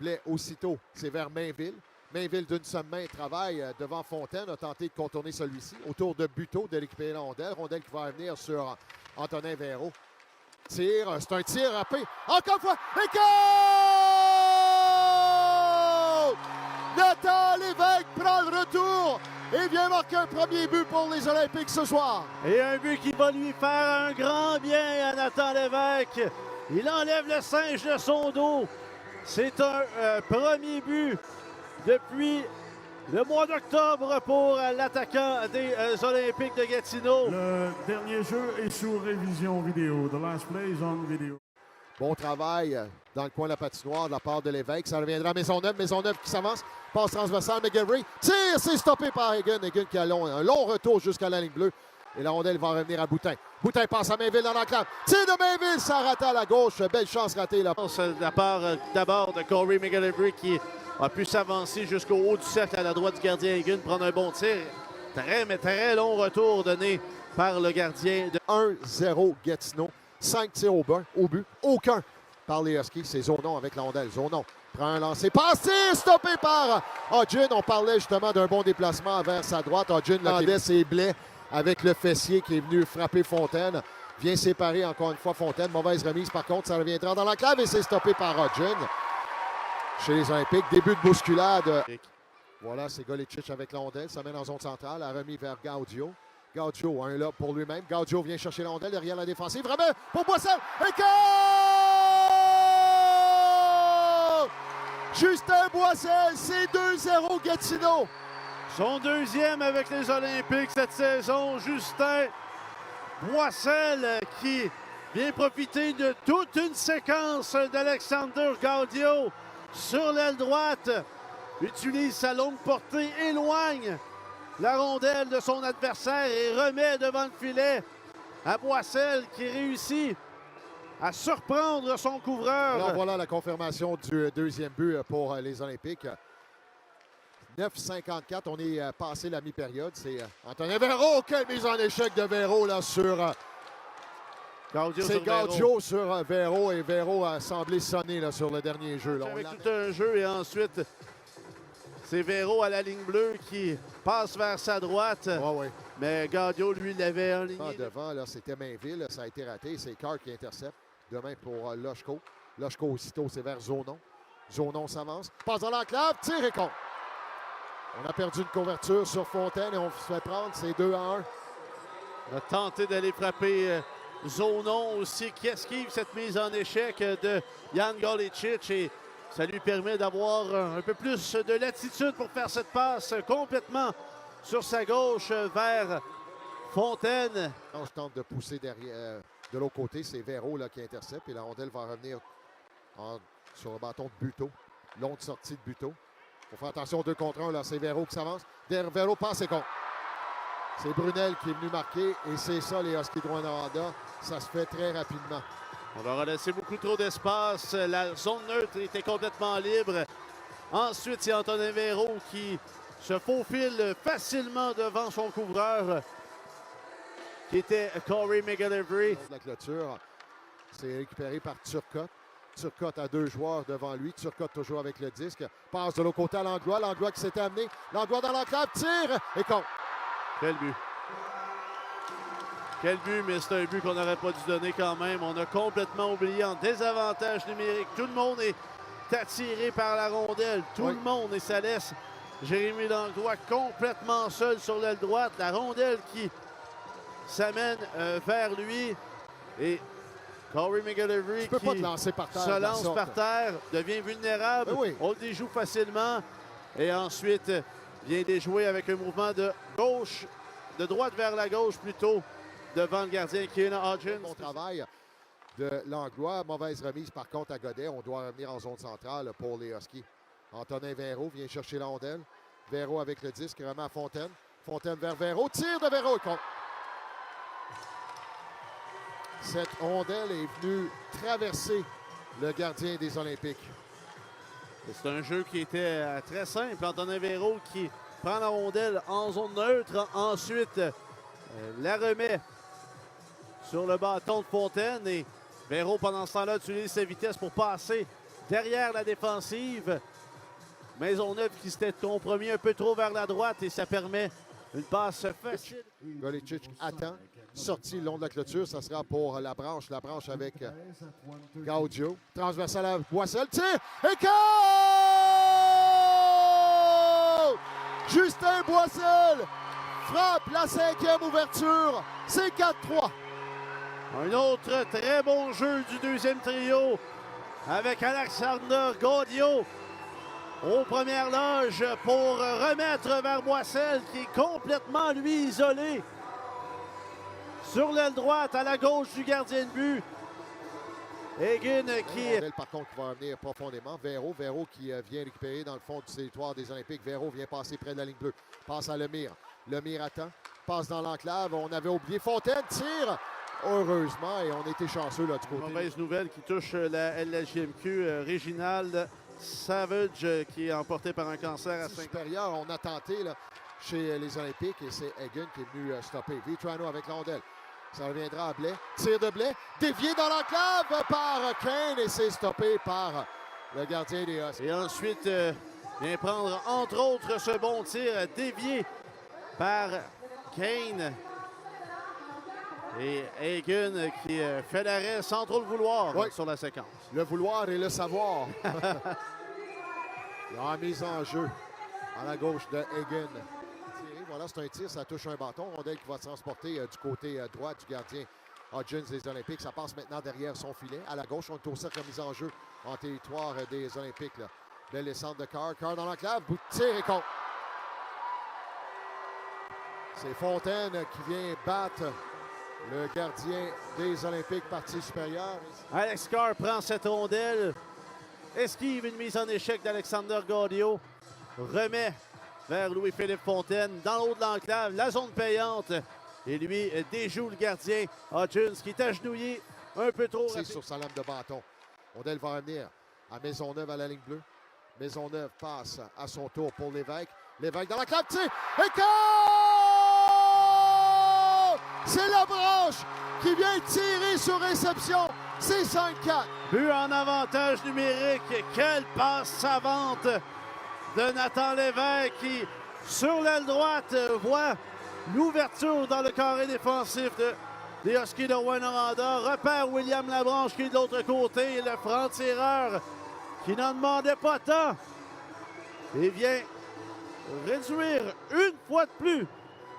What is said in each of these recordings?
Blais, aussitôt, c'est vers Mainville. Mainville d'une seule main travaille devant Fontaine, a tenté de contourner celui-ci. Autour de Buteau de récupérer la rondelle. Rondelle qui va venir sur Antonin Véro. Tire, c'est un tir râpé. Encore une fois, et goal! Nathan Lévesque prend le retour et vient marquer un premier but pour les Olympiques ce soir. Et un but qui va lui faire un grand bien à Nathan Lévesque. Il enlève le singe de son dos. C'est un premier but depuis le mois d'octobre pour l'attaquant des Olympiques de Gatineau. Le dernier jeu est sur révision vidéo. The last play is on video. Bon travail dans le coin de la patinoire de la part de Lévesque. Ça reviendra à Maisonneuve. Maisonneuve qui s'avance. Passe transversale. McGarry tire. C'est stoppé par Hagen. Hagen qui a un long retour jusqu'à la ligne bleue. Et la rondelle va revenir à Boutin. Boutin passe à Mainville dans l'enclave. Tire de Mainville. Ça rate à la gauche. Belle chance ratée là. De la part d'abord de Corey McGillivray qui a pu s'avancer jusqu'au haut du cercle à la droite du gardien Hagen, prendre un bon tir. Très long retour donné par le gardien de 1-0 Gatineau. 5 tirs au but. Aucun par les Huskies. C'est Zonon avec la rondelle. Zonon prend un lancer. Passe, stoppé par Hodgin. On parlait justement d'un bon déplacement vers sa droite. Hodgin landait ses blés avec le fessier qui est venu frapper Fontaine. Vient séparer encore une fois Fontaine. Mauvaise remise par contre. Ça reviendra dans l'enclave et c'est stoppé par Hodgin. Chez les Olympiques, début de bousculade. Voilà, c'est Golicic avec la rondelle. Ça mène en zone centrale. A remis vers Gaudio. Gaudio, un là pour lui-même. Gaudio vient chercher la rondelle derrière la défensive. Vraiment pour Boissel. Et goal! Justin Boissel, c'est 2-0 Gatineau. son deuxième avec les Olympiques cette saison. Justin Boissel qui vient profiter de toute une séquence d'Alexander Gaudio sur l'aile droite. Utilise sa longue portée, éloigne la rondelle de son adversaire et remet devant le filet à Boissel qui réussit à surprendre son couvreur. Alors voilà la confirmation du deuxième but pour les Olympiques. 9,54, on est passé la mi-période. C'est Antonin Véro. Quelle mise en échec de Véro là sur... C'est Gaudio sur Véro et Véro a semblé sonner là, sur le dernier jeu. Là. Avec tout un jeu et ensuite c'est Véro à la ligne bleue qui passe vers sa droite. Ouais. Mais Gaudio, lui, l'avait enligné. Devant, là, c'était Mainville. Ça a été raté. C'est Carr qui intercepte. Demain pour Loshko. Loshko aussitôt, c'est vers Zonon. Zonon s'avance. Passe dans l'enclave. Tire et compte. On a perdu une couverture sur Fontaine et on se fait prendre. C'est 2-1. On a tenté d'aller frapper Zonon aussi qui esquive cette mise en échec de Jan Golicic et ça lui permet d'avoir un peu plus de latitude pour faire cette passe complètement sur sa gauche vers Fontaine. Non, je tente de pousser derrière, de l'autre côté. C'est Véro là, qui intercepte et la rondelle va revenir sur le bâton de Buteau. Longue sortie de Buteau. Il faut faire attention 2 contre 1. C'est Véro qui s'avance. Véro passe et compte. C'est Brunel qui est venu marquer et c'est ça les Huskies de Rwanda. Ça se fait très rapidement. On leur a laissé beaucoup trop d'espace. La zone neutre était complètement libre. Ensuite, c'est Antonin Véro qui se faufile facilement devant son couvreur, qui était Corey McGillivray. La clôture, c'est récupéré par Turcotte. Turcotte a 2 joueurs devant lui. Turcotte toujours avec le disque. Passe de l'autre côté à Langlois. Langlois qui s'est amené. Langlois dans l'enclave, tire et compte. Quel but. Quel but, mais c'est un but qu'on n'aurait pas dû donner quand même. On a complètement oublié en désavantage numérique. Tout le monde est attiré par la rondelle. Tout le monde. Et ça laisse Jérémy Langlois complètement seul sur l'aile droite. La rondelle qui s'amène vers lui. Et Corey McGillivray qui se lance par terre, devient vulnérable. On le déjoue facilement. Et ensuite, vient déjouer avec un mouvement de gauche, de droite vers la gauche plutôt, devant le gardien Keenan Hodgins. Bon travail de Langlois. Mauvaise remise par contre à Godet. On doit revenir en zone centrale pour les Huskies. Antonin Véro vient chercher la rondelle. Véro avec le disque, remet à Fontaine. Fontaine vers Véro. Tire de Véro et compte. Cette rondelle est venue traverser le gardien des Olympiques. C'est un jeu qui était très simple. Antonin Véro qui prend la rondelle en zone neutre. Ensuite, la remet sur le bâton de Fontaine. Et Véro, pendant ce temps-là, utilise sa vitesse pour passer derrière la défensive. Maisonneuve qui s'était compromis un peu trop vers la droite et ça permet une passe facile. Golicic attend. Sortie le long de la clôture. Ça sera pour la branche. La branche avec Gaudio. Transversal à Boissel. Tire! Et goal! Justin Boissel frappe la 5e ouverture. C'est 4-3. Un autre très bon jeu du deuxième trio avec Alexander Gaudio aux premières loges pour remettre vers Boissel qui est complètement, lui, isolé sur l'aile droite à la gauche du gardien de but. Egan qui... Par contre, qui va venir profondément. Véro qui vient récupérer dans le fond du territoire des Olympiques. Véro vient passer près de la ligne bleue. Passe à Lemire. Lemire attend. Passe dans l'enclave. On avait oublié Fontaine. Tire. Heureusement, et on était chanceux là du côté. Mauvaise nouvelle qui touche la LHJMQ. Réginald Savage qui est emporté par un cancer à 5 ans. Supérieur, on a tenté là, chez les Olympiques et c'est Egan qui est venu stopper. Vitrano avec Londel. Ça reviendra à Blais. Tir de Blais. Dévié dans l'enclave par Kane et c'est stoppé par le gardien des Huskies. Et ensuite, vient prendre entre autres ce bon tir dévié par Kane. Et Egan qui fait l'arrêt sans trop le vouloir sur la séquence. Le vouloir et le savoir. La mise en jeu à la gauche de Egan. Voilà, c'est un tir, ça touche un bâton. Rondelle qui va transporter du côté droit du gardien Hodgins des Olympiques. Ça passe maintenant derrière son filet. À la gauche, on est au cercle de mise en jeu en territoire des Olympiques. Là. Belle descente de Carr. Carr dans l'enclave. Bout de tir et contre. C'est Fontaine qui vient battre le gardien des Olympiques, partie supérieure. Alex Carr prend cette rondelle. Esquive une mise en échec d'Alexander Gaudio. Remet vers Louis-Philippe Fontaine dans l'eau de l'enclave, la zone payante. Et lui déjoue le gardien Hodgins qui est agenouillé un peu trop rapide. Sur sa lame de bâton. Rondelle va revenir à Maisonneuve à la ligne bleue. Maisonneuve passe à son tour pour Lévesque. Lévesque dans la clave, tire! Et goal! C'est la branche qui vient tirer sur réception. C'est 5-4. But en avantage numérique. Quelle passe savante de Nathan Lévesque qui, sur l'aile droite, voit l'ouverture dans le carré défensif des Huskies de Rouyn-Noranda. Repère William Labranche qui est de l'autre côté. Le franc-tireur qui n'en demandait pas tant. Et vient réduire une fois de plus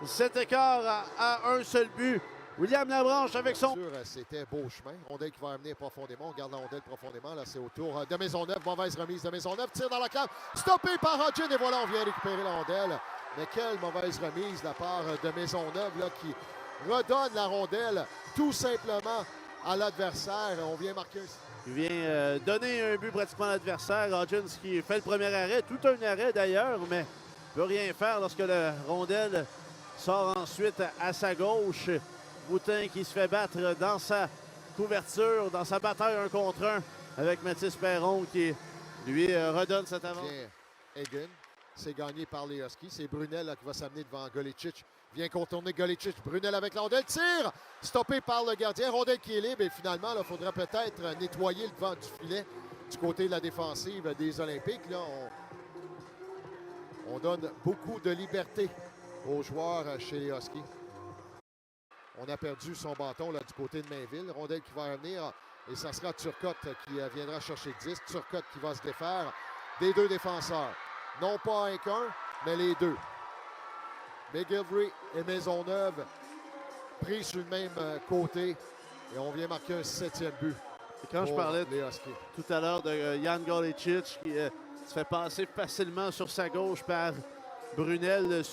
cet écart à un seul but. William Labranche avec son... C'était beau chemin. Rondelle qui va amener profondément. On garde la rondelle profondément. Là, c'est au tour de Maisonneuve. Mauvaise remise de Maisonneuve. Tire dans la cave. Stoppé par Hodgins. Et voilà, on vient récupérer la rondelle. Mais quelle mauvaise remise de la part de Maisonneuve là, qui redonne la rondelle tout simplement à l'adversaire. On vient marquer Il vient donner un but pratiquement à l'adversaire. Hodgins qui fait le premier arrêt. Tout un arrêt d'ailleurs, mais ne peut rien faire lorsque la rondelle sort ensuite à sa gauche. Boutin qui se fait battre dans sa couverture, dans sa bataille 1 contre 1 avec Mathis Perron qui lui redonne cette avance. Egan, c'est gagné par les Huskies. C'est Brunel là, qui va s'amener devant Golicic. Vient contourner Golicic. Brunel avec la rondelle. Tire! Stoppé par le gardien. Rondelle qui est libre. Et finalement, il faudrait peut-être nettoyer le devant du filet du côté de la défensive des Olympiques. Là, on donne beaucoup de liberté aux joueurs chez les Huskies. On a perdu son bâton là, du côté de Mainville. Rondelle qui va revenir et ça sera Turcotte qui viendra chercher 10. Turcotte qui va se défaire des deux défenseurs. Non pas un qu'un, mais les deux. McGillivray et Maisonneuve pris sur le même côté et on vient marquer un 7e but. Et quand je parlais tout à l'heure de Jan Golicic qui se fait passer facilement sur sa gauche par Brunel.